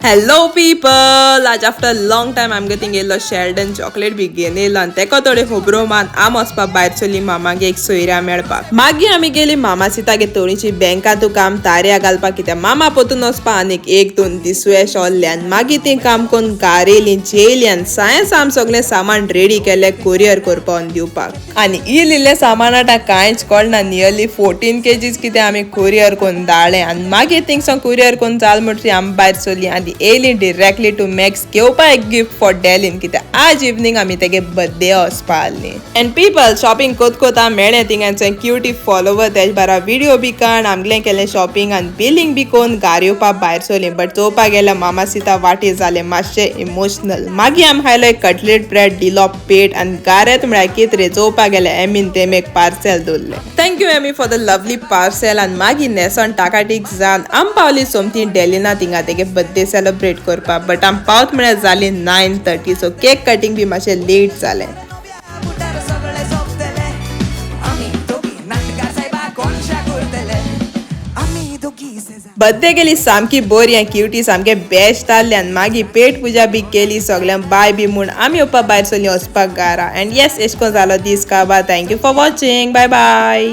Hello people! आज after long time आमगे thing येयलो शेल्डन चॉकलेट बी घेवन येयलो आनी तेका थोडे खबरो मान आम वचपा भायर चली मामागे एक सोयऱ्या मेळपाक मागीर आमी गेली मामा सितागे थोडीशी बँकातू काम तार्या घालपाक कित्याक मामा पोतून वचपा आनीक एक दोन दीस वेश ओल्ले आनी मागीर ती काम करून घार येयली जेयली आनी सायन्स आम सगळें सामान रेडी केलें कोरियर करपाक दिवपाक आनी इल्लें सामान आतां कांयच कळना नियरली 14 kgs कितें आमी कोरियर करून धाडलें आनी मागीर थिंगसान कोरियर करून जाल म्हणटरी आमी भायर चली आनी एली डायरेक्टली टू मॅक्स घेवपा एक गिफ्ट फॉर डॅलीन कित्याक आज इवनिंग आमी तेगे बर्थडे वचपा आसली एंड पीपल शॉपिंग कोता मेळ्ळें थिंगांचें क्यूटी फॉलोवर तेज बारा व्हिडिओ बी काण आमगलें केलें शॉपिंग आनी बिलींग बी कोन्न घार येवपा भायर चोली बट चोवपा गेल्यार मामा सिता वाटी जालें मातशें इमोशनल मागीर आमी खायलो एक कटलेट ब्रेड दिलो पेट आनी घार येता म्हळ्यार कितें चोवपा गेल्यार एमीन तेम एक पार्सेल दवरलें thank you Amy for the lovely parcel आनी मागीर नेसोन टाकाटीक जावन आम पावली सोमती डेलिना थिंगा तेगे बर्थडे सेलिब्रेट करपा बट आम पावत म्हळ्यार जाली 9:30 सो केक कटिंग बी मातशें लेट जालें बर्थडे गेली सामकी बरी आनी क्यूटी सामके बेस्ट आसले आनी मागीर पेट पुजा बी केली सगळ्यांक बाय बी म्हूण आमी येवपा भायर चली वचपाक घारा एंड येस एशें कोन्न जालो दीस काबार thank you for watching bye bye